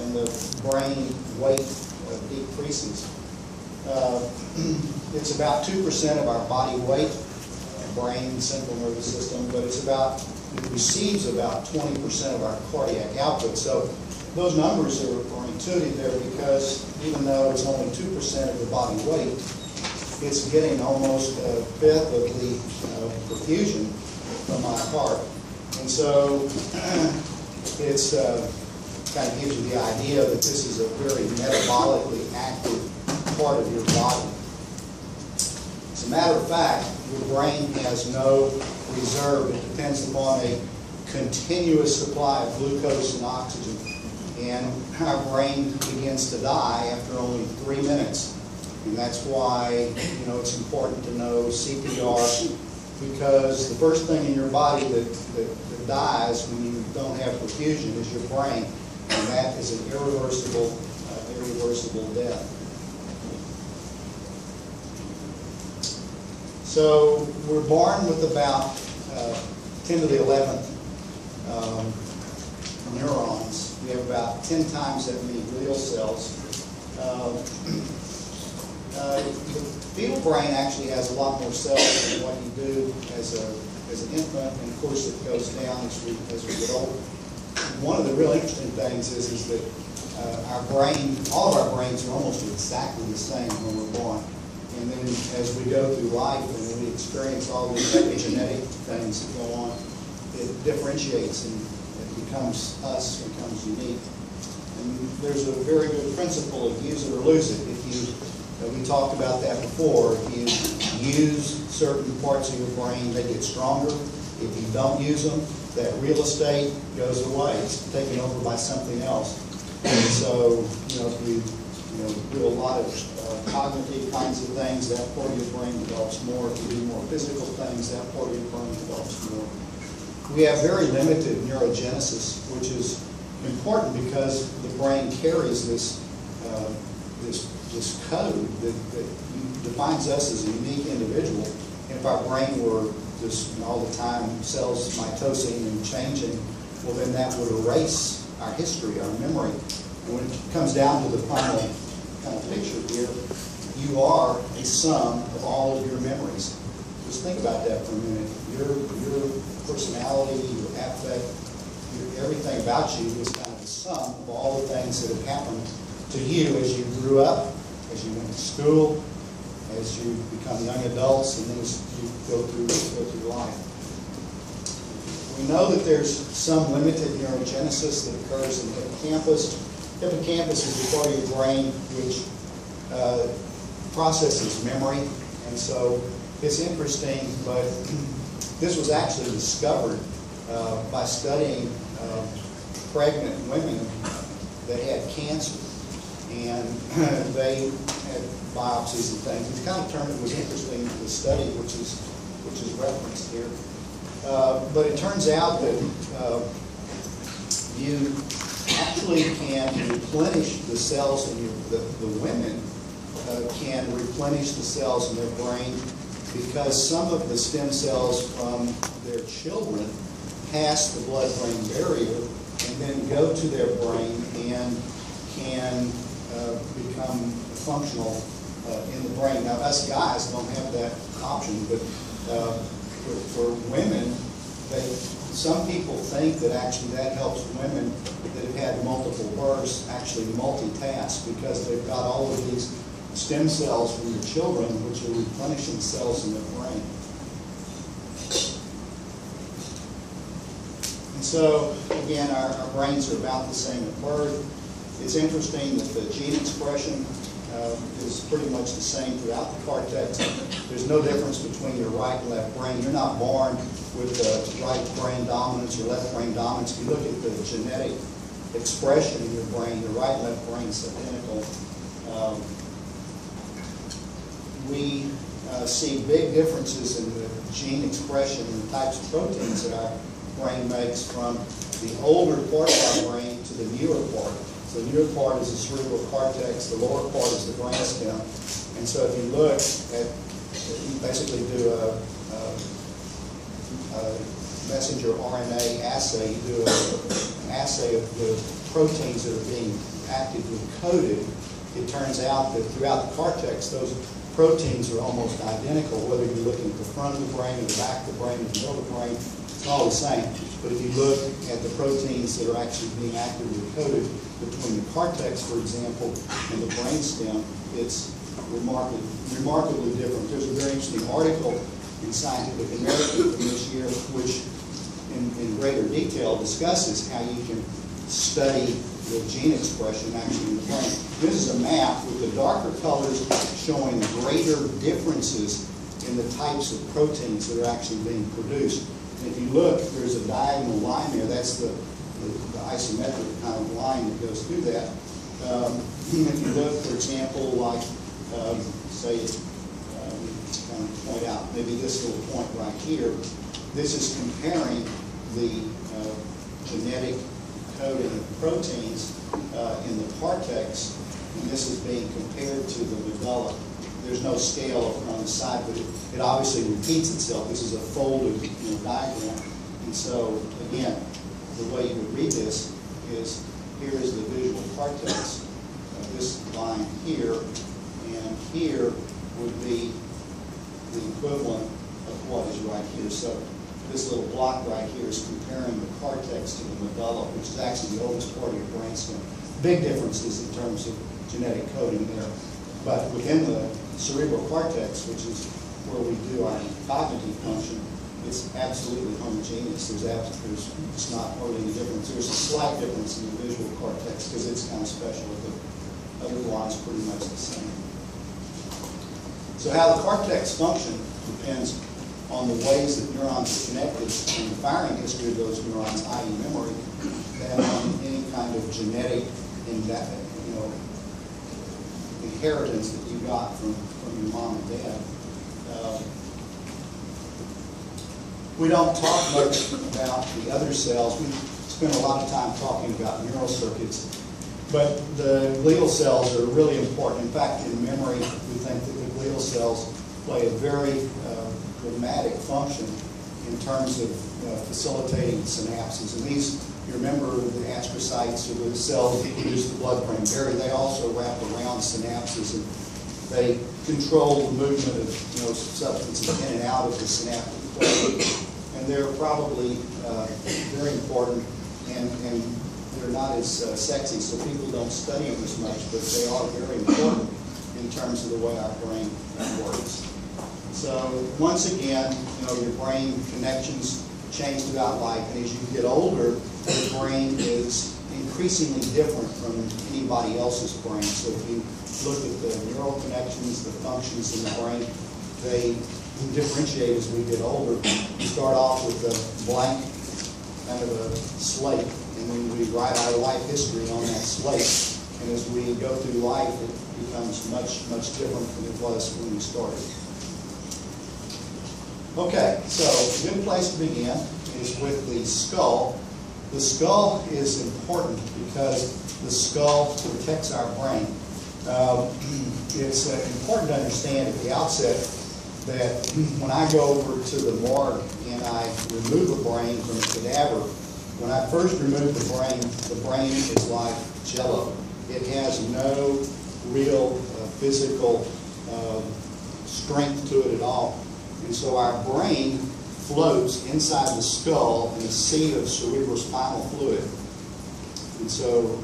and the brain weight decreases. It's about 2% of our body weight, brain, central nervous system, but it receives about 20% of our cardiac output. So those numbers are intuitive there, because even though it's only 2% of the body weight, it's getting almost a fifth of the perfusion from my heart. And so it's kind of gives you the idea that this is a very metabolically active part of your body. As a matter of fact, your brain has no reserve. It depends upon a continuous supply of glucose and oxygen. And our brain begins to die after only 3 minutes. And that's why, it's important to know CPR, because the first thing in your body that dies when you don't have perfusion is your brain. And that is an irreversible death. So we're born with about 10 to the 11th neurons. We have about 10 times that many glial cells. The fetal brain actually has a lot more cells than what you do as an infant, and of course it goes down as we get older. One of the real interesting things is that our brain, all of our brains are almost exactly the same when we're born. And then as we go through life and we experience all the epigenetic things that go on, it differentiates and it becomes us, becomes unique. And there's a very good principle of use it or lose it. We talked about that before. If you use certain parts of your brain, they get stronger. If you don't use them, that real estate goes away. It's taken over by something else. And so, if you do a lot of cognitive kinds of things, that part of your brain develops more. If you do more physical things, that part of your brain develops more. We have very limited neurogenesis, which is important because the brain carries this code that defines us as a unique individual. And if our brain were just all the time cells mitosing and changing, well, then that would erase our history, our memory. And when it comes down to the final kind of picture here, you are a sum of all of your memories. Just think about that for a minute. Your personality, your affect, everything about you is kind of a sum of all the things that have happened to you as you grew up, as you went to school, as you become young adults, and then as you go through life. We know that there's some limited neurogenesis that occurs in the hippocampus. Hippocampus is the part of your brain which processes memory, and so it's interesting, but this was actually discovered by studying pregnant women that had cancer, and they had biopsies and things. It kind of turned, it was interesting, the study which is referenced here. But it turns out that you actually can replenish the cells in the women can replenish the cells in their brain, because some of the stem cells from their children pass the blood-brain barrier and then go to their brain and can become functional in the brain. Now, us guys don't have that option, but for women, some people think that actually that helps women that have had multiple births actually multitask, because they've got all of these stem cells from their children which are replenishing cells in their brain. And so, again, our brains are about the same at birth. It's interesting that the gene expression is pretty much the same throughout the cortex. There's no difference between your right and left brain. You're not born with right brain dominance or left brain dominance. If you look at the genetic expression in your brain, your right and left brain is identical. We see big differences in the gene expression and the types of proteins that our brain makes from the older part of our brain to the newer part. So the newer part is the cerebral cortex, the lower part is the brainstem. And so if you look at, you basically do a messenger RNA assay, you do an say, of the proteins that are being actively coded, it turns out that throughout the cortex, those proteins are almost identical, whether you're looking at the front of the brain, or the back of the brain, or the middle of the brain, it's all the same. But if you look at the proteins that are actually being actively coded between the cortex, for example, and the brainstem, it's remarkably different. There's a very interesting article in Scientific American from this year, which in greater detail discusses how you can study the gene expression actually in the brain. This is a map with the darker colors showing greater differences in the types of proteins that are actually being produced. And if you look, there's a diagonal line there. That's the isometric kind of line that goes through that. If you look, for example, like, say, kind of point out maybe this little point right here, this is comparing the genetic coding of proteins in the cortex, and this is being compared to the medulla. There's no scale on the side, but it obviously repeats itself. This is a folded diagram. And so, again, the way you would read this is, here is the visual cortex, this line here, and here would be the equivalent of what is right here. So this little block right here is comparing the cortex to the medulla, which is actually the oldest part of your brainstem. Big differences in terms of genetic coding there. But within the cerebral cortex, which is where we do our cognitive function, it's absolutely homogeneous. It's not hardly any difference. There's a slight difference in the visual cortex because it's kind of special, but otherwise pretty much the same. So how the cortex function depends on the ways that neurons are connected and the firing history of those neurons, i.e. memory, and on any kind of genetic inheritance that you got from your mom and dad. We don't talk much about the other cells. We spend a lot of time talking about neural circuits, but the glial cells are really important. In fact, in memory, we think that the glial cells play a very dramatic function in terms of facilitating synapses. And these, you remember, the astrocytes are the cells that produce the blood-brain barrier. They also wrap around synapses, and they control the movement of substances in and out of the synaptic cleft. And they're probably very important, and they're not as sexy, so people don't study them as much, but they are very important in terms of the way our brain works. So once again, your brain connections change throughout life, and as you get older, the brain is increasingly different from anybody else's brain. So if you look at the neural connections, the functions in the brain, they differentiate as we get older. We start off with a blank kind of a slate, and then we write our life history on that slate. And as we go through life, it becomes much, much different than it was when we started. Okay, so a good place to begin is with the skull. The skull is important because the skull protects our brain. It's important to understand at the outset that when I go over to the morgue and I remove a brain from a cadaver, when I first remove the brain is like jello. It has no real physical strength to it at all. And so our brain floats inside the skull in a sea of cerebrospinal fluid. And so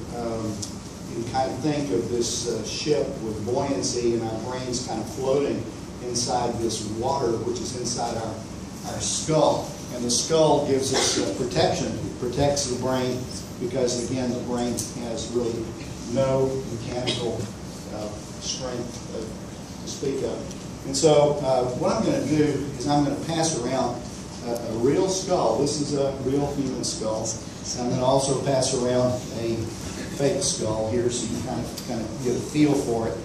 you can kind of think of this ship with buoyancy, and our brain's kind of floating inside this water, which is inside our skull. And the skull gives us protection. It protects the brain because, again, the brain has really no mechanical strength to speak of. And so what I'm going to do is I'm going to pass around a real skull. This is a real human skull. And I'm going to also pass around a fake skull here so you kind of get a feel for it.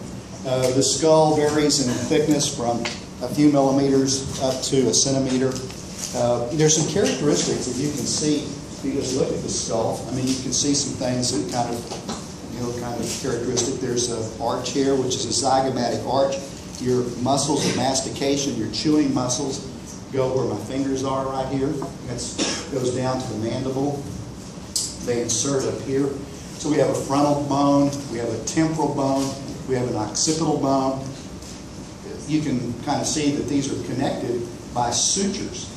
The skull varies in thickness from a few millimeters up to a centimeter. There's some characteristics that you can see if you just look at the skull. I mean, you can see some things that kind of characteristic. There's an arch here, which is a zygomatic arch. Your muscles of mastication, your chewing muscles, go where my fingers are right here. That goes down to the mandible. they insert up here. So we have a frontal bone, we have a temporal bone, we have an occipital bone. You can kind of see that these are connected by sutures.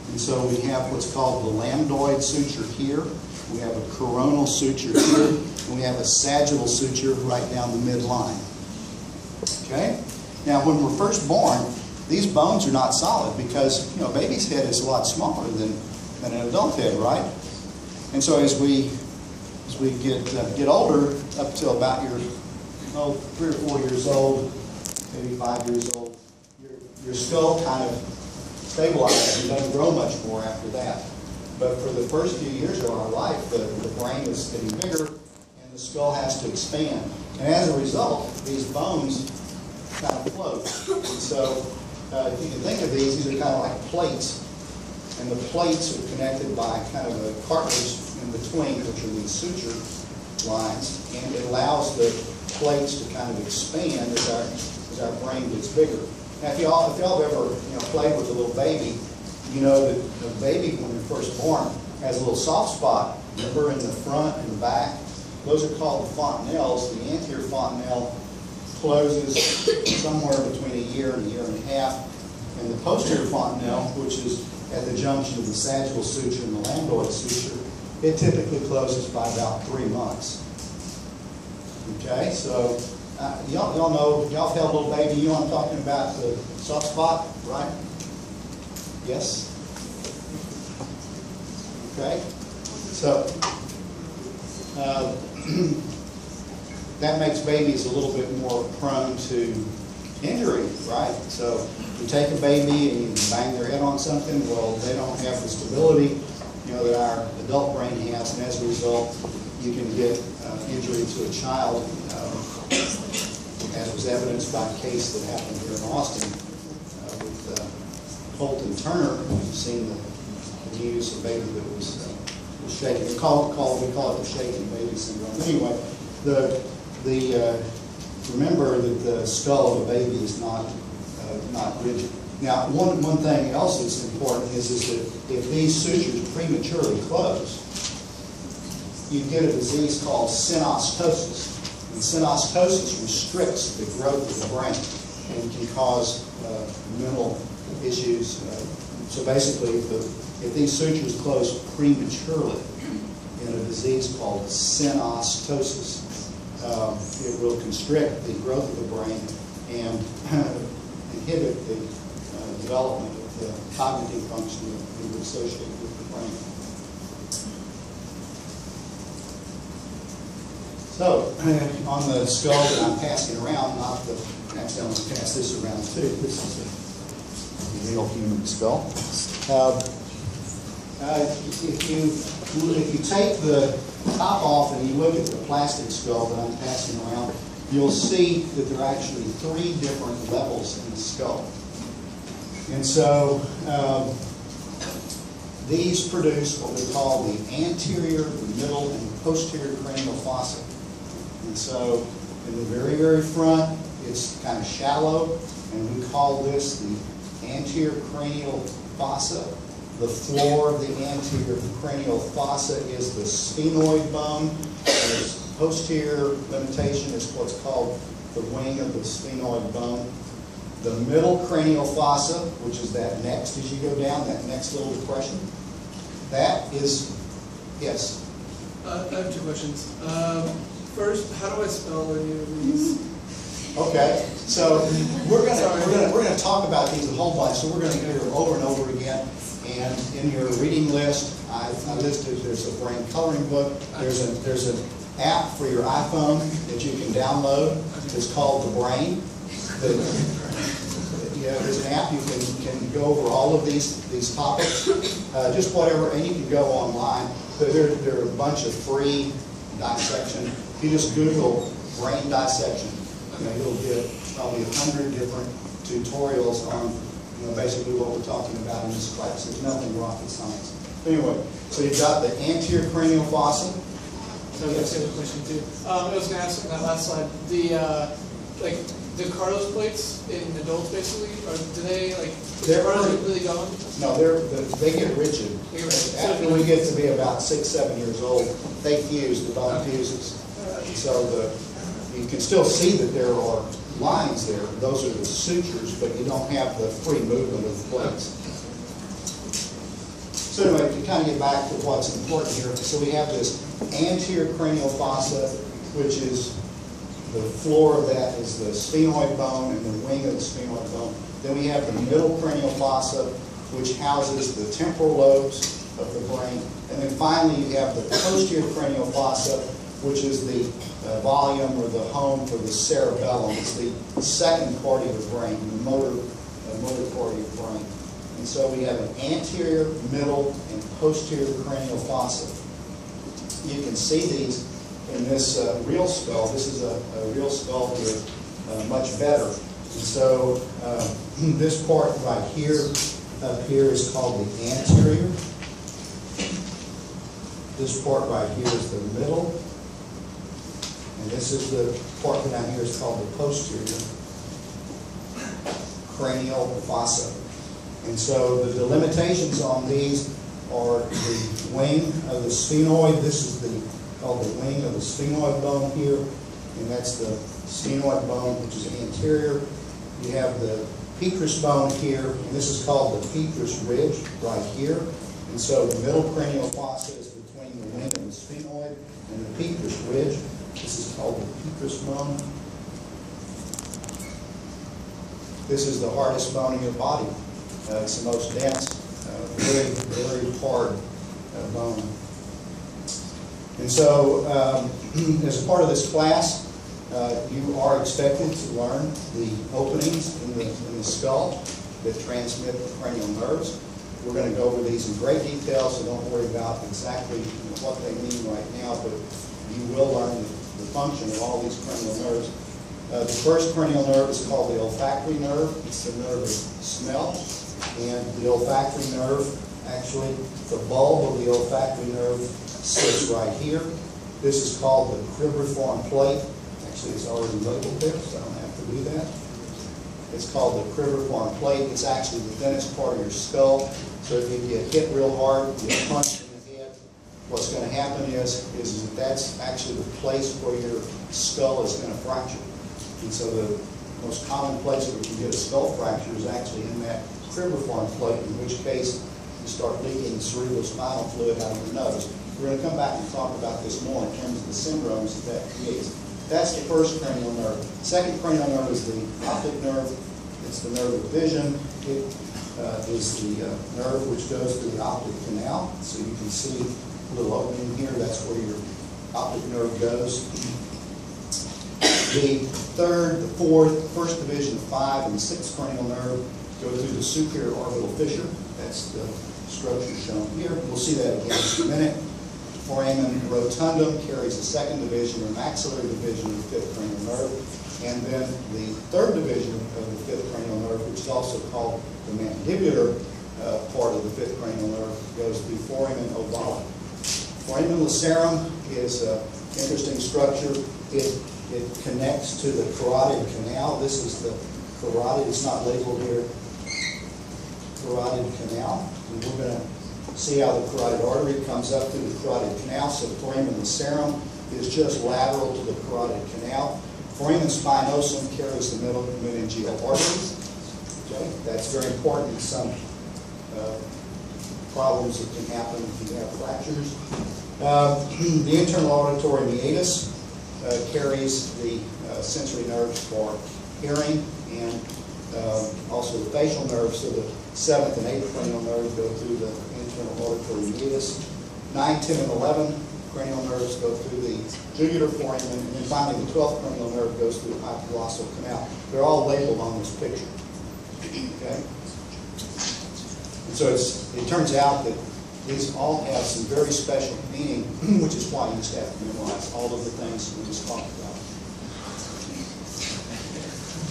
And so we have what's called the lambdoid suture here. We have a coronal suture here, and we have a sagittal suture right down the midline. Okay? Now, when we're first born, these bones are not solid because, you know, a baby's head is a lot smaller than an adult head, right? And so as we get older, up to about your 3 or 4 years old, maybe 5 years old, your skull kind of stabilizes and doesn't grow much more after that. But for the first few years of our life, the brain is getting bigger and the skull has to expand. And as a result, these bones kind of float. And so if you can think of these are kind of like plates. And the plates are connected by kind of a cartilage in between, which are these suture lines. And it allows the plates to kind of expand as our brain gets bigger. Now, if y'all have ever played with a little baby, you know that the baby, when they're first born, has a little soft spot. Remember, in the front and the back? Those are called the fontanelles. The anterior fontanelle closes somewhere between a year and a half. And the posterior fontanelle, which is at the junction of the sagittal suture and the lambdoid suture, it typically closes by about 3 months. Okay, so y'all know, y'all have held a little baby, you know what I'm talking about, the soft spot, right? Yes? Okay, so that makes babies a little bit more prone to injury, right? So you take a baby and you bang their head on something, well, they don't have the stability, that our adult brain has, and as a result, you can get injury to a child, as was evidenced by a case that happened here in Austin with Colton Turner. You've seen the news, a baby that was shaking. We call it the shaking baby syndrome. Anyway, remember that the skull of a baby is not rigid. Now, one thing else that's important is that if these sutures prematurely close, you get a disease called synostosis. And synostosis restricts the growth of the brain and can cause mental issues. So basically, if these sutures close prematurely in a disease called synostosis, it will constrict the growth of the brain and inhibit the development of the cognitive function that is associated with the brain. So, on the skull that I'm passing around, actually I'm going to pass this around too. This is a real human skull. If you take the top off and you look at the plastic skull that I'm passing around, you'll see that there are actually 3 different levels in the skull. And so these produce what we call the anterior, the middle, and posterior cranial fossa. And so in the very, very front, it's kind of shallow, and we call this the anterior cranial fossa. The floor of the anterior cranial fossa is the sphenoid bone. There's posterior limitation is what's called the wing of the sphenoid bone. The middle cranial fossa, which is that next as you go down, that next little depression, that is, yes? I have 2 questions. First, how do I spell any of these? Okay, so we're gonna talk about these a whole bunch. So we're gonna do them over and over again. And in your reading list, I listed there's a brain coloring book. There's an app for your iPhone that you can download. It's called The Brain. There's an app you can go over all of these topics, just whatever, and you can go online. There are a bunch of free dissection. If you just Google brain dissection, you'll get probably 100 different tutorials on basically what we're talking about in this class. There's nothing rocket science. Anyway, so you've got the anterior cranial fossa. So that's the other question too. I was going to ask on that last slide, the Carlos plates in adults basically, or do they like, They're are they pretty- completely gone? No, they get rigid. They get rigid. After we get to be about 6, 7 years old, they fuse, the bone fuses. So you can still see that there are lines there. Those are the sutures, but you don't have the free movement of the plates. So anyway, to kind of get back to what's important here, so we have this anterior cranial fossa, which is the floor of that is the sphenoid bone and the wing of the sphenoid bone. Then we have the middle cranial fossa, which houses the temporal lobes of the brain. And then finally, you have the posterior cranial fossa, which is the volume or the home for the cerebellum. It's the second part of the brain, the motor part of your brain. And so we have an anterior, middle, and posterior cranial fossa. You can see these in this real skull. This is a real skull here, much better. And so this part right here, up here, is called the anterior. This part right here is the middle. And this is the part down here is called the posterior cranial fossa. And so the delimitations on these are the wing of the sphenoid. This is called the wing of the sphenoid bone here, and that's the sphenoid bone, which is anterior. You have the petrous bone here, and this is called the petrous ridge right here. And so the middle cranial fossa is between the wing and the sphenoid and the petrous ridge. This is called the petrous bone. This is the hardest bone in your body. It's the most dense, very, very hard bone. And so, as a part of this class, you are expected to learn the openings in the skull that transmit the cranial nerves. We're going to go over these in great detail, so don't worry about exactly what they mean right now, but you will learn the function of all these cranial nerves. The first cranial nerve is called the olfactory nerve. It's the nerve of smell. And the olfactory nerve, actually, the bulb of the olfactory nerve sits right here. This is called the cribriform plate. Actually, it's already labeled there, so I don't have to do that. It's called the cribriform plate. It's actually the thinnest part of your skull. So if you get hit real hard, you get punched in the head, what's going to happen is that that's actually the place where your skull is going to fracture. And so the most common place where you can get a skull fracture is actually in that cribriform plate, in which case you start leaking cerebrospinal fluid out of your nose. We're going to come back and talk about this more in terms of the syndromes that creates. That's the first cranial nerve. The second cranial nerve is the optic nerve. It's the nerve of vision. It is the nerve which goes to the optic canal. So you can see a little opening here. That's where your optic nerve goes. The third, the fourth, first division, the 5, and the 6th cranial nerve go through the superior orbital fissure. That's the structure shown here. We'll see that again in a minute. Foramen rotundum carries the 2nd division or maxillary division of the 5th cranial nerve. And then the 3rd division of the 5th cranial nerve, which is also called the mandibular part of the 5th cranial nerve, goes through foramen ovale. Foramen lacerum is an interesting structure. It connects to the carotid canal. This is the carotid. It's not labeled here. Carotid canal. And we're going to see how the carotid artery comes up through the carotid canal. So foramen lacerum is just lateral to the carotid canal. Foramen spinosum carries the middle meningeal arteries. Okay, that's very important in some problems that can happen if you have fractures. The internal auditory meatus carries the sensory nerves for hearing and also the facial nerves. So the 7th and 8th cranial nerves go through the internal auditory meatus. 9, 10, and 11 cranial nerves go through the jugular foramen, and then finally the 12th cranial nerve goes through the hypoglossal canal. They're all labeled on this picture. Okay? And so it turns out that these all have some very special meaning, which is why you just have to memorize all of the things we just talked about.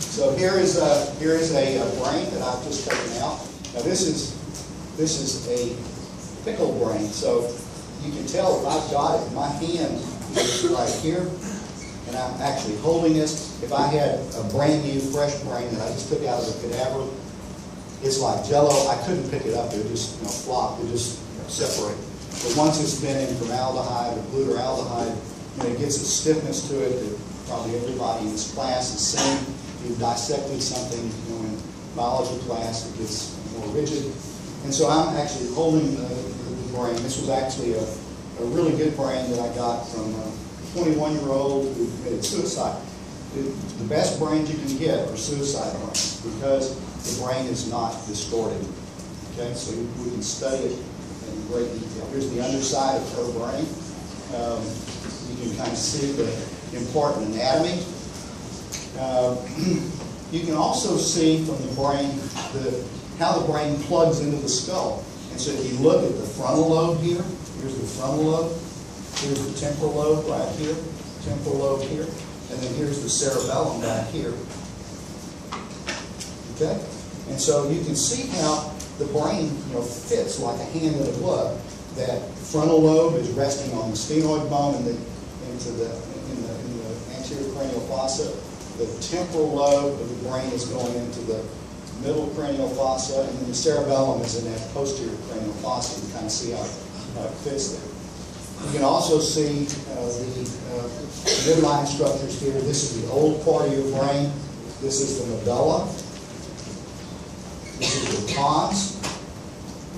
So here is a brain that I've just taken out. Now this is a pickle brain. So you can tell that I've got it. My hand is right here, and I'm actually holding this. If I had a brand new fresh brain that I just took out of a cadaver, it's like Jello. I couldn't pick it up. It would just flop. It would just separate. But once it's been in formaldehyde or glutaraldehyde, it gets a stiffness to it that probably everybody in this class has seen. If you've dissected something in biology class, it gets more rigid. And so I'm actually holding the brain. This was actually a really good brain that I got from a 21-year-old who committed suicide. The best brains you can get are suicide brains because the brain is not distorted. Okay, so we can study it in great detail. Here's the underside of her brain. You can kind of see the important anatomy. You can also see from the brain how the brain plugs into the skull. And so if you look at the frontal lobe here, here's the frontal lobe, here's the temporal lobe right here, temporal lobe here, and then here's the cerebellum back here. Okay? And so you can see how the brain fits like a hand in a glove. That frontal lobe is resting on the sphenoid bone in the anterior cranial fossa. The temporal lobe of the brain is going into the middle cranial fossa, and then the cerebellum is in that posterior cranial fossa. You kind of see how it fits there. You can also see the midline structures here. This is the old part of your brain. This is the medulla. This is the pons.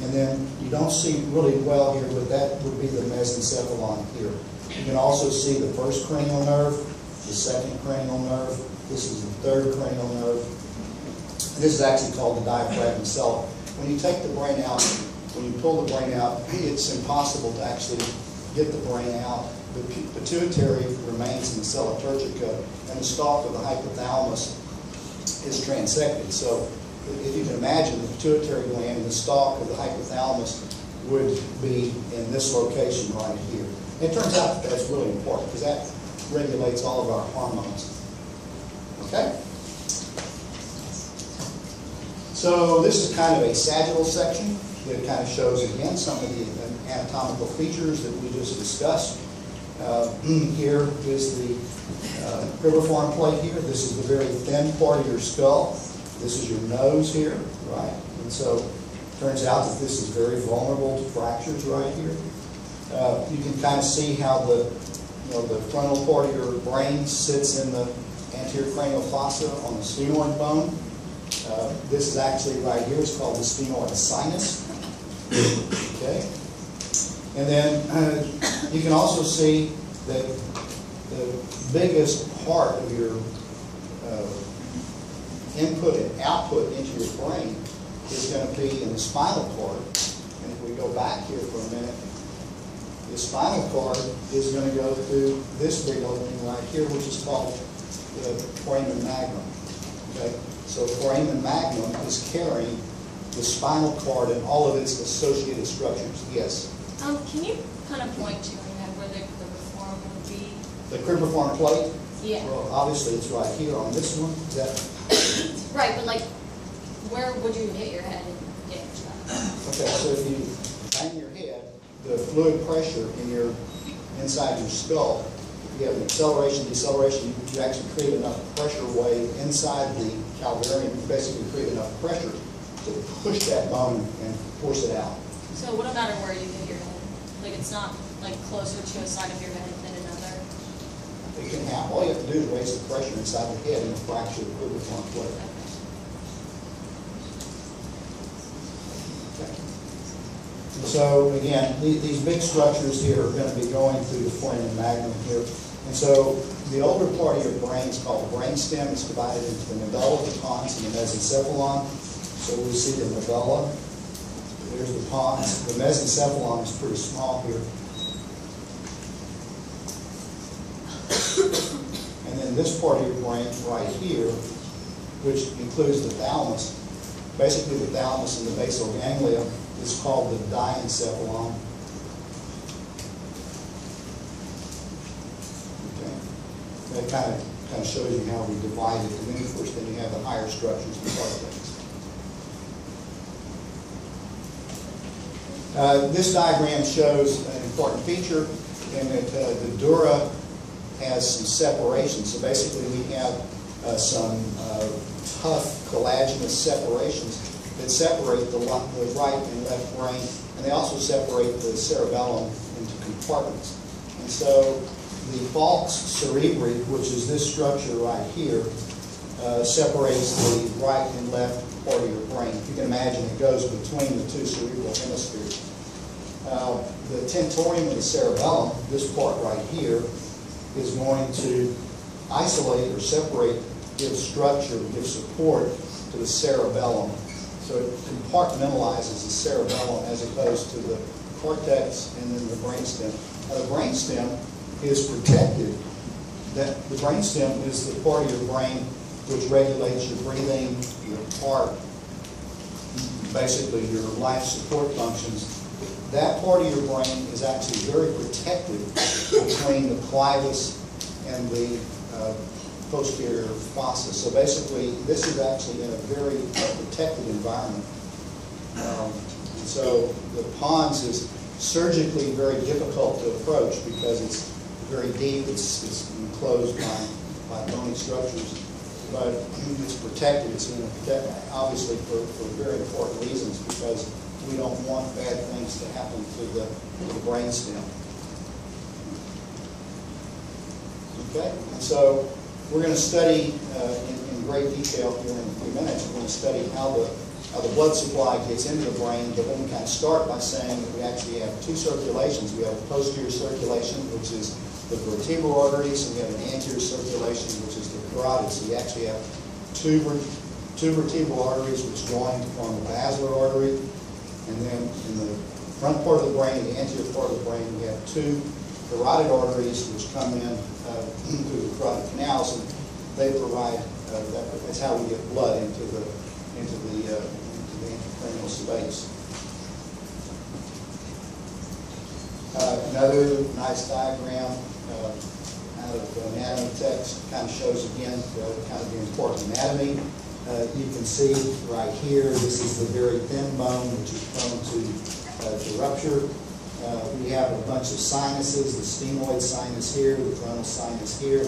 And then you don't see really well here, but that would be the mesencephalon here. You can also see the first cranial nerve, the second cranial nerve. This is the third cranial nerve. This is actually called the diaphragm itself. When you take the brain out, when you pull the brain out, it's impossible to actually get the brain out. The pituitary remains in the sella turcica, and the stalk of the hypothalamus is transected. So if you can imagine, the pituitary gland and the stalk of the hypothalamus would be in this location right here. And it turns out that's really important because that regulates all of our hormones. Okay? So this is kind of a sagittal section that kind of shows, again, some of the anatomical features that we just discussed. Here is the cribriform plate here. This is the very thin part of your skull. This is your nose here, right? And so it turns out that this is very vulnerable to fractures right here. You can kind of see how the frontal part of your brain sits in the anterior cranial fossa on the sphenoid bone. This is actually right here. It's called the sphenoid sinus. Okay? And then you can also see that the biggest part of your input and output into your brain is going to be in the spinal cord. And if we go back here for a minute, the spinal cord is going to go through this big opening right here, which is called the foramen magnum. Okay? So foramen magnum is carrying the spinal cord and all of its associated structures. Yes? Can you kind of point to where the cribriform would be? The cribriform plate? Yeah. Well, obviously it's right here on this one. Is that... Right, but like, where would you hit your head and damage that? Okay, so if you bang your head, the fluid pressure inside your skull, if you have an acceleration, deceleration, you actually create enough pressure wave inside the calvarium, you basically create enough pressure to push that bone and force it out. So what about where you hit your head? Like it's not like closer to a side of your head than another? It can happen. All you have to do is raise the pressure inside the head and fracture the cribriform plate. Okay. So again, these big structures here are going to be going through the foramen magnum here. And so the older part of your brain is called the brainstem. It's divided into the medulla, the pons, and the mesencephalon. So we see the medulla. There's the pons. The mesencephalon is pretty small here. And then this part of your brain right here, which includes the thalamus, basically the thalamus and the basal ganglia, is called the diencephalon. Okay. That kind of shows you how we divide it. And then, of course, then you have the higher structures and cartilages. This diagram shows an important feature in that the dura has some separation. So basically we have some tough collagenous separations that separate the right and left brain, and they also separate the cerebellum into compartments. And so the falx cerebri, which is this structure right here, separates the right and left part of your brain. If you can imagine, it goes between the two cerebral hemispheres. The tentorium of the cerebellum, this part right here, is going to isolate or separate, give structure, give support to the cerebellum. So it compartmentalizes the cerebellum as opposed to the cortex and then the brainstem. Now the brainstem is protected. The brainstem is the part of your brain which regulates your breathing, your heart, basically your life support functions. That part of your brain is actually very protected between the clivus and the posterior fossa. So basically, this is actually in a very protected environment. So the pons is surgically very difficult to approach because it's very deep, it's enclosed by bony structures, but it's protected. It's in a obviously for very important reasons, because we don't want bad things to happen to the brainstem. Okay, and so we're going to study in great detail here in a few minutes. We're going to study how the blood supply gets into the brain, but let me kind of start by saying that we actually have two circulations. We have a posterior circulation, which is the vertebral arteries, and we have an anterior circulation, which is the carotid. So you actually have two vertebral arteries which join to form the basilar artery, and then in the front part of the brain, the anterior part of the brain, we have two carotid arteries which come in through the carotid canals, and they provide, that's how we get blood into the intracranial space. Another nice diagram out of the anatomy text kind of shows again kind of the important anatomy. You can see right here, this is the very thin bone which is prone to rupture. We have a bunch of sinuses, the sphenoid sinus here, the coronal sinus here.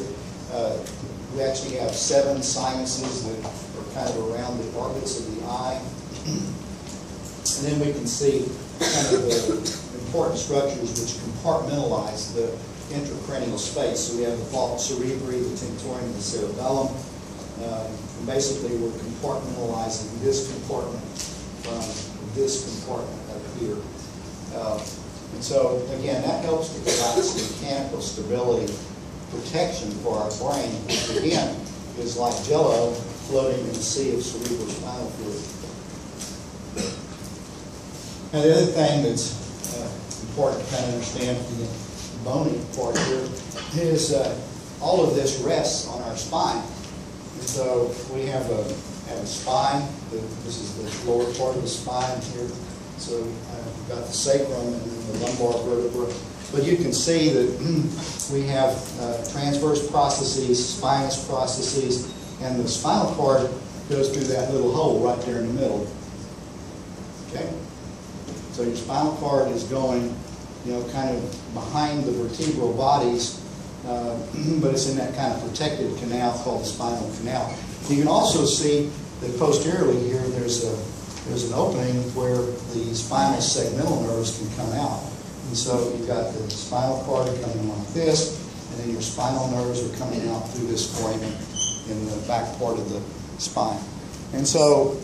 We actually have 7 sinuses that are kind of around the orbits of the eye. And then we can see kind of the important structures which compartmentalize the intracranial space. So we have the falx cerebri, the tentorium, the cerebellum. And basically, we're compartmentalizing this compartment from this compartment up here. And so, again, that helps to provide some mechanical stability, protection for our brain, which again is like jello floating in a sea of cerebrospinal fluid. Now, the other thing that's important to kind of understand from the bony part here is all of this rests on our spine. And so we have a spine. This is the lower part of the spine here. So we've got the sacrum and then the lumbar vertebra. But you can see that we have transverse processes, spinous processes, and the spinal cord goes through that little hole right there in the middle. Okay? So your spinal cord is going, kind of behind the vertebral bodies, but it's in that kind of protected canal called the spinal canal. You can also see that posteriorly here there's an opening where the spinal segmental nerves can come out. And so you've got the spinal cord coming like this, and then your spinal nerves are coming out through this foramen in the back part of the spine. And so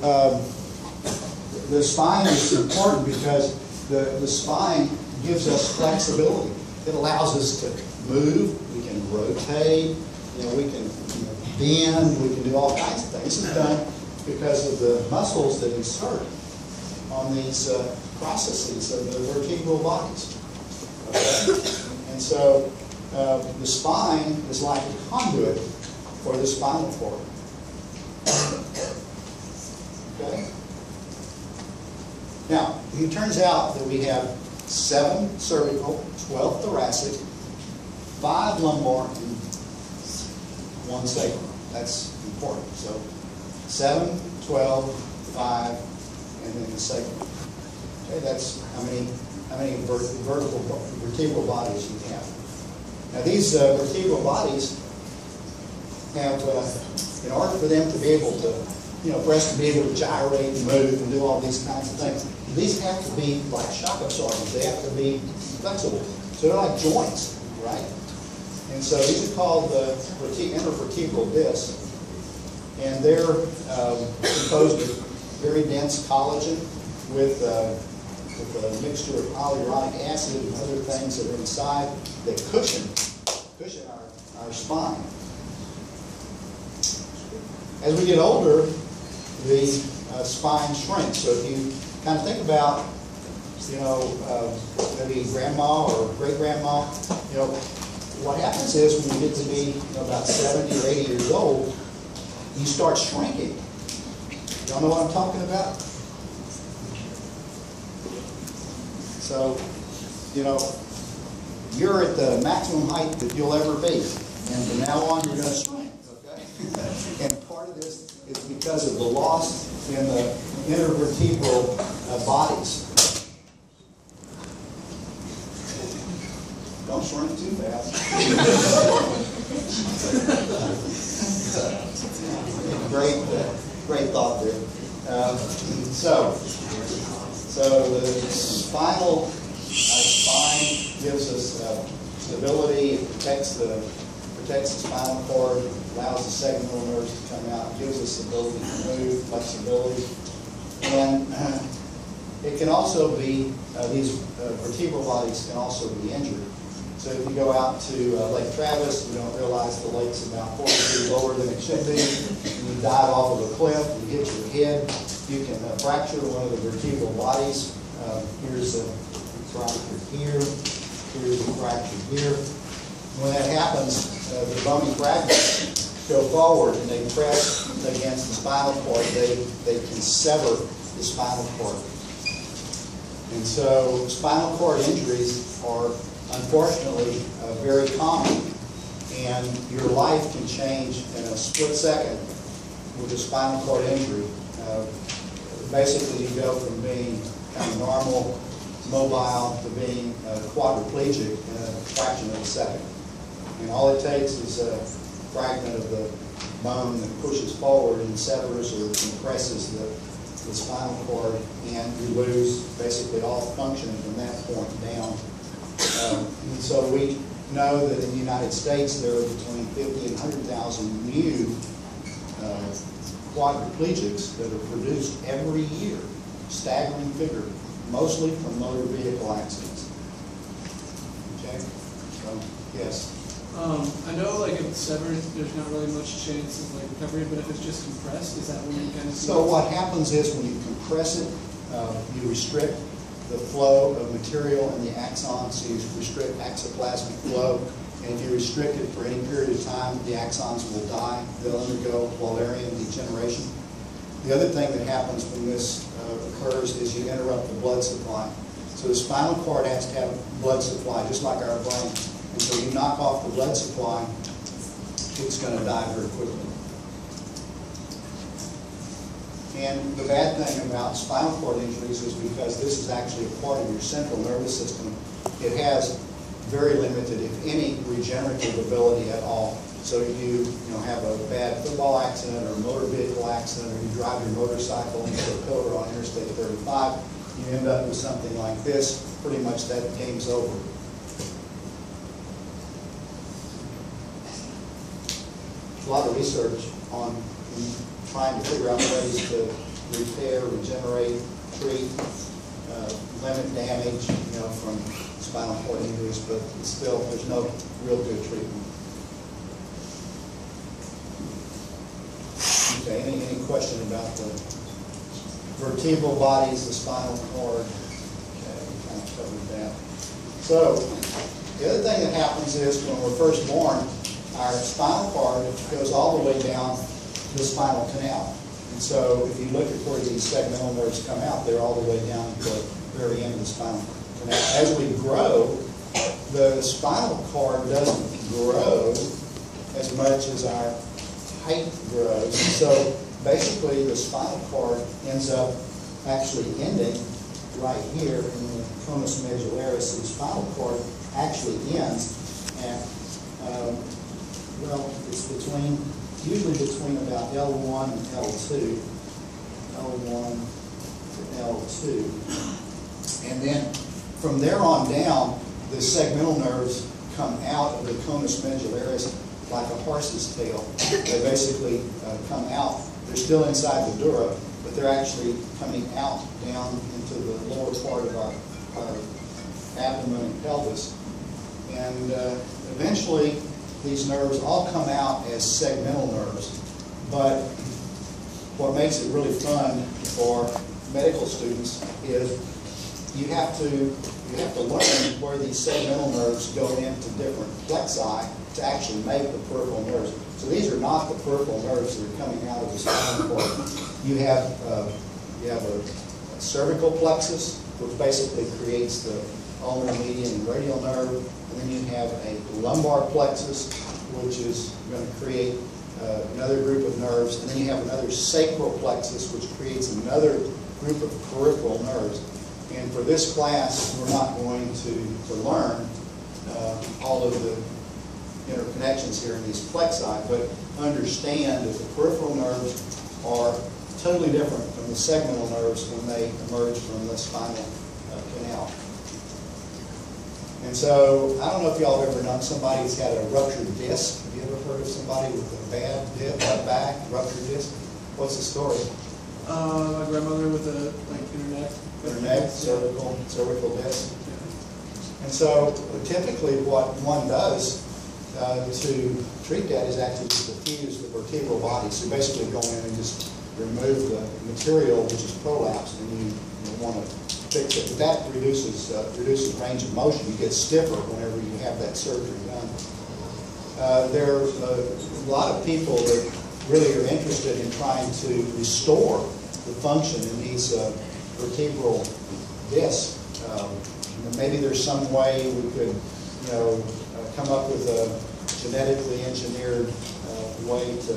the spine is important because the spine gives us flexibility. It allows us to move, we can rotate, we can bend, we can do all kinds of things. This is done because of the muscles that insert on these processes of the vertebral bodies. Okay? And so the spine is like a conduit for the spinal cord. Okay? Now, it turns out that we have 7 cervical, 12 thoracic, 5 lumbar, and 1 sacral. That's important. So 7, 12, 5, and then the sacral. Okay, that's how many vertebral bodies you have. Now these vertebral bodies have, in order for them to be able to, for us to be able to gyrate and move and do all these kinds of things, these have to be like shock absorbers. They have to be flexible. So they're like joints, right? And so these are called the intervertebral discs. And they're composed of very dense collagen with a mixture of hyaluronic acid and other things that are inside that cushion our spine. As we get older, the spine shrinks. So if you kind of think about, maybe grandma or great-grandma, what happens is when you get to be about 70 or 80 years old, you start shrinking. Y'all know what I'm talking about? So, you're at the maximum height that you'll ever be. And from now on, you're going to shrink, okay? And part of this is because of the loss in the intervertebral bodies. Don't shrink too fast. Great thought there. So the spine gives us stability. It protects the spinal cord, allows the segmental nerves to come out, gives us the ability to move, flexibility, and it can also be these vertebral bodies can also be injured. So if you go out to Lake Travis, you don't realize the lake's about 40 feet lower than it should be, and you dive off of a cliff, you hit your head, you can fracture one of the vertebral bodies. Here's a fracture here, here's a fracture here. When that happens, the bony fragments go forward and they press against the spinal cord. They can sever the spinal cord. And so spinal cord injuries are unfortunately very common, and your life can change in a split second with a spinal cord injury. Basically, you go from being kind of normal, mobile, to being quadriplegic in a fraction of a second. And all it takes is a fragment of the bone that pushes forward and severs or compresses the spinal cord, and you lose basically all function from that point down. And so we know that in the United States there are between 50 and 100,000 new quadriplegics that are produced every year. Staggering figure, mostly from motor vehicle accidents. Okay? So, yes? I know if it's severed, there's not really much chance of recovery, but if it's just compressed, is that when you kind of see? So what happens is when you compress it, you restrict the flow of material in the axon, so you restrict axoplasmic flow, and if you restrict it for any period of time, the axons will die. They'll undergo Wallerian degeneration. The other thing that happens when this occurs is you interrupt the blood supply. So the spinal cord has to have blood supply, just like our brain. And so you knock off the blood supply, it's going to die very quickly. And the bad thing about spinal cord injuries is because this is actually a part of your central nervous system, it has very limited, if any, regenerative ability at all. So you have a bad football accident or a motor vehicle accident, or you drive your motorcycle into a pillar on Interstate 35, you end up with something like this, pretty much that game's over. A lot of research on trying to figure out ways to repair, regenerate, treat, limit damage, from spinal cord injuries, but still, there's no real good treatment. Okay, any question about the vertebral bodies, the spinal cord? Okay, we kind of covered that. So, the other thing that happens is when we're first born, our spinal cord goes all the way down the spinal canal. And so if you look at where these segmental nerves come out, they're all the way down to the very end of the spinal canal. As we grow, the spinal cord doesn't grow as much as our height grows. And so basically the spinal cord ends up actually ending right here in the conus medullaris. The spinal cord actually ends at well, it's usually between about L1 and L2. L1 to L2. And then from there on down, the segmental nerves come out of the conus medullaris like a horse's tail. They basically come out. They're still inside the dura, but they're actually coming out down into the lower part of our abdomen and pelvis. And eventually, these nerves all come out as segmental nerves. But what makes it really fun for medical students is you have to learn where these segmental nerves go into different plexi to actually make the peripheral nerves. So these are not the peripheral nerves that are coming out of the spinal cord. You have a cervical plexus, which basically creates the ulnar, median, and radial nerve. And then you have a lumbar plexus, which is going to create another group of nerves. And then you have another sacral plexus, which creates another group of peripheral nerves. And for this class, we're not going to learn all of the interconnections here in these plexi, but understand that the peripheral nerves are totally different from the segmental nerves when they emerge from the spinal canal. And so, I don't know if y'all have ever known somebody who's had a ruptured disc. Have you ever heard of somebody with a bad back, ruptured disc? What's the story? My grandmother with a interneck, cervical disc. Yeah. And so, typically what one does to treat that is actually just to fuse the vertebral body. So basically go in and just remove the material which is prolapsed, and you want to fix it. But that reduces range of motion. You get stiffer whenever you have that surgery done. There are a lot of people that really are interested in trying to restore the function in these vertebral discs. Maybe there's some way we could, come up with a genetically engineered way to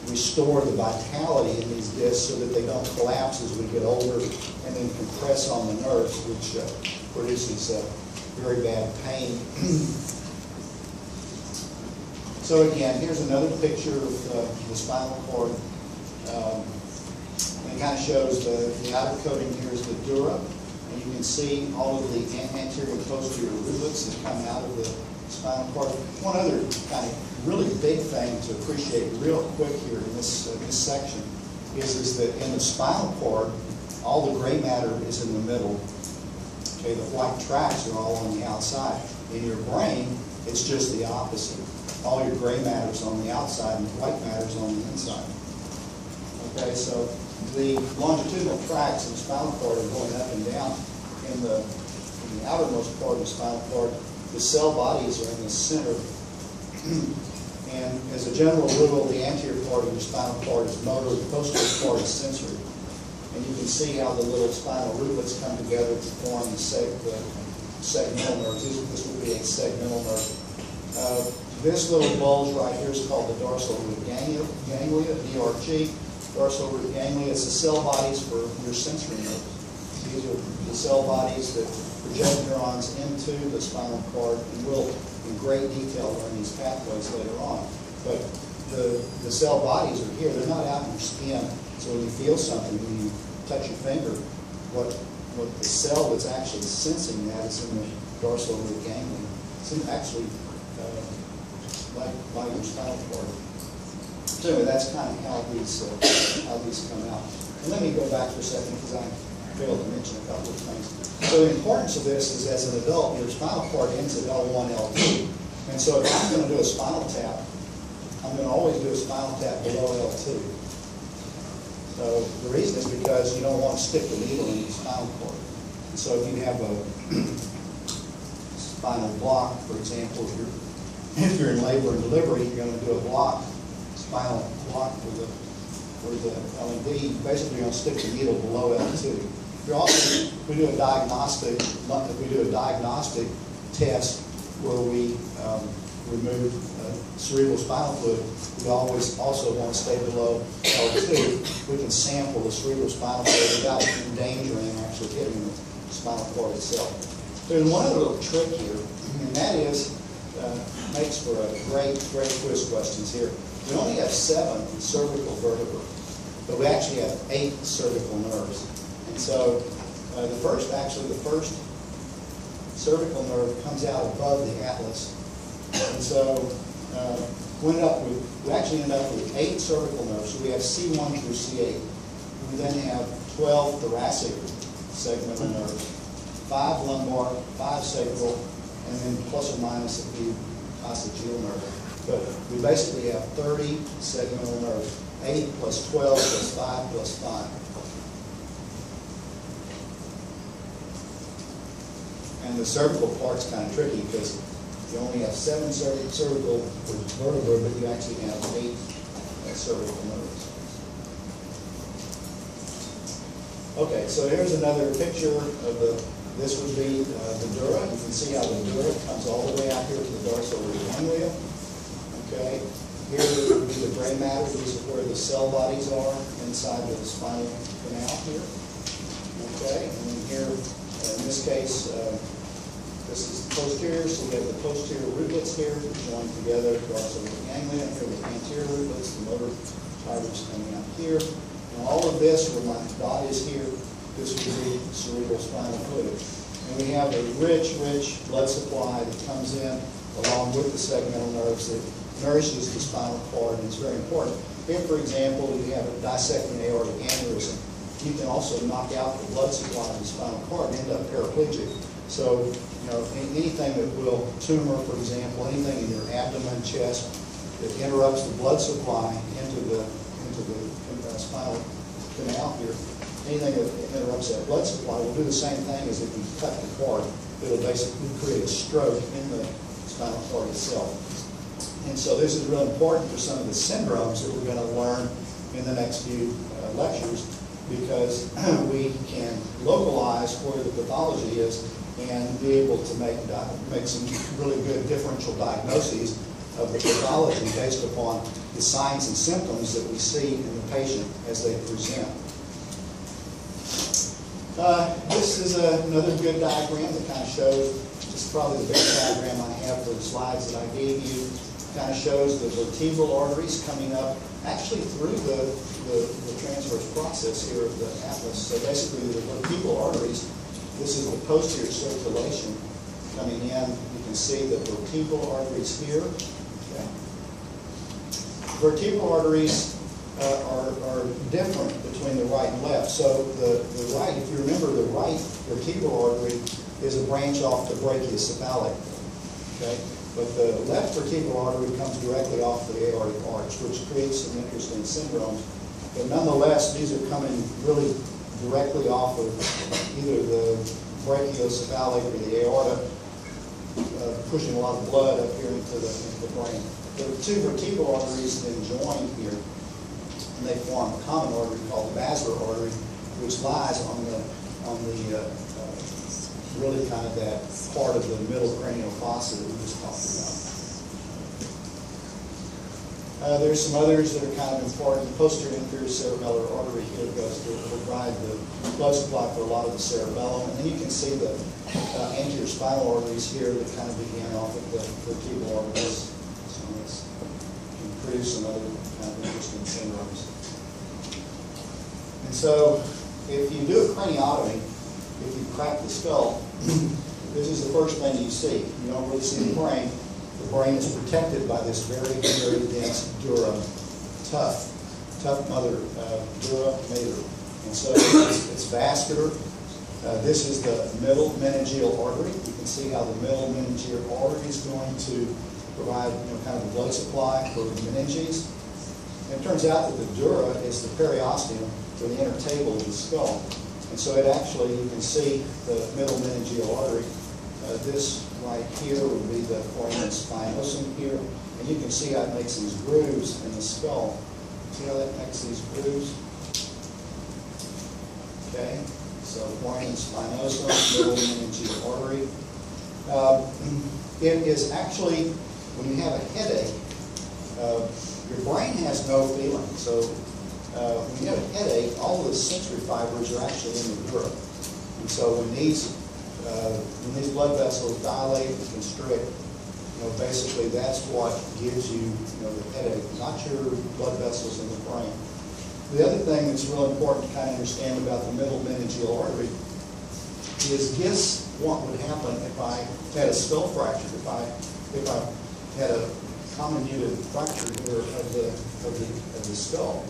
restore the vitality in these discs so that they don't collapse as we get older and then compress on the nerves, which produces very bad pain. So again, here's another picture of the spinal cord. And it kind of shows the outer coating here is the dura, and you can see all of the anterior and posterior rootlets that come out of the spinal cord. One other kind of really big thing to appreciate real quick here in this section is that in the spinal cord, all the gray matter is in the middle. Okay, the white tracks are all on the outside. In your brain, it's just the opposite. All your gray matter is on the outside and the white matter is on the inside. Okay, so the longitudinal tracks in the spinal cord are going up and down. In the outermost part of the spinal cord, the cell bodies are in the center. And as a general rule, the anterior part of your spinal cord is motor, the posterior part is sensory. And you can see how the little spinal rootlets come together to form the segmental nerves. This would be a segmental nerve. This little bulge right here is called the dorsal root ganglia, DRG. Dorsal root ganglia is the cell bodies for your sensory nerves. These are the cell bodies that project neurons into the spinal cord, and we'll in great detail learn these pathways later on. But the cell bodies are here. They're not out in your skin. So when you feel something, when you touch your finger, what the cell that's actually sensing that is in the dorsal root ganglia. It's actually like your spinal cord. So anyway, that's kind of how these come out. And let me go back for a second because I failed to mention a couple of things. So the importance of this is, as an adult, your spinal cord ends at L1, L2. And so if I'm going to do a spinal tap, I'm going to always do a spinal tap below L2. So the reason is because you don't want to stick the needle in the spinal cord. And so if you have a spinal block, for example, if you're in labor and delivery, you're going to do a spinal block for the LMD. Basically, you're going to stick the needle below L2. If we do a diagnostic test where we remove cerebral spinal fluid, we always also want to stay below L2. We can sample the cerebral spinal fluid without endangering actually hitting the spinal cord itself. There's one other little trick here, and that is makes for a great quiz questions here. We only have 7 cervical vertebrae, but we actually have 8 cervical nerves. And so the first cervical nerve comes out above the atlas. And so we actually end up with 8 cervical nerves. So we have C1 through C8. We then have 12 thoracic segmental nerves, 5 lumbar, 5 sacral, and then plus or minus a few esophageal nerves. But we basically have 30 segmental nerves, 8 plus 12 plus 5 plus 5. And the cervical part's kind of tricky because you only have 7 cervical vertebrae, but you actually have 8 cervical nerves. Okay, so here's another picture of this would be the dura. You can see how the dura comes all the way out here to the dorsal ganglia. Okay, here would be the gray matter. These are where the cell bodies are inside of the spinal canal here. Okay, and then here, in this case, this is posterior, so we have the posterior rootlets here joined together, dorsal ganglia. Here the anterior rootlets, the motor fibers coming out here. And all of this, where my dot is here, this would be cerebral spinal fluid. And we have a rich blood supply that comes in along with the segmental nerves that nourishes the spinal cord, and it's very important. If, for example, you have a dissecting aortic aneurysm, you can also knock out the blood supply of the spinal cord and end up paraplegic. So, you know, anything that will tumor, for example, anything in your abdomen, chest, that interrupts the blood supply into the spinal canal here, anything that interrupts that blood supply will do the same thing as if you cut the cord. It'll basically create a stroke in the spinal cord itself. And so this is real important for some of the syndromes that we're going to learn in the next few lectures, because we can localize where the pathology is and be able to make some really good differential diagnoses of the pathology based upon the signs and symptoms that we see in the patient as they present. This is another good diagram that kind of shows, this is probably the best diagram I have for the slides that I gave you. Kind of shows the vertebral arteries coming up actually through the transverse process here of the atlas. So basically the vertebral arteries, this is the posterior circulation coming in. You can see the vertebral arteries here. Okay. Vertebral arteries are different between the right and left. So the right, if you remember, the right vertebral artery is a branch off the brachiocephalic. Okay? But the left vertebral artery comes directly off the aortic arch, which creates some interesting syndromes. But nonetheless, these are coming really directly off of either the brachiocephalic or the aorta, pushing a lot of blood up here into the brain. The 2 vertebral arteries then join here, and they form a common artery called the basilar artery, which lies on the really kind of that part of the middle cranial fossa that we just talked about. There's some others that are kind of important. The posterior inferior cerebellar artery here goes to provide the blood supply for a lot of the cerebellum. And then you can see the anterior spinal arteries here that kind of begin off of the vertebral arteries. So this can produce some other kind of interesting syndromes. And so if you do a craniotomy, if you crack the skull, this is the first thing you see. You don't really see the brain. The brain is protected by this very dense dura, tough mother dura mater. And so it's vascular. This is the middle meningeal artery. You can see how the middle meningeal artery is going to provide kind of the blood supply for the meninges. And it turns out that the dura is the periosteum, or the inner table of the skull. And so it actually, you can see the middle meningeal artery. This right here would be the foramen spinosum here. And you can see how it makes these grooves in the skull. See how that makes these grooves? Okay, so foramen spinosum, middle meningeal artery. It is actually, when you have a headache, your brain has no feeling. So when you have a headache, all of the sensory fibers are actually in the dura. And so when these blood vessels dilate and constrict, basically that's what gives you, the headache, not your blood vessels in the brain. The other thing that's real important to kind of understand about the middle meningeal artery is guess what would happen if I had a skull fracture, if I had a comminuted fracture here of the skull.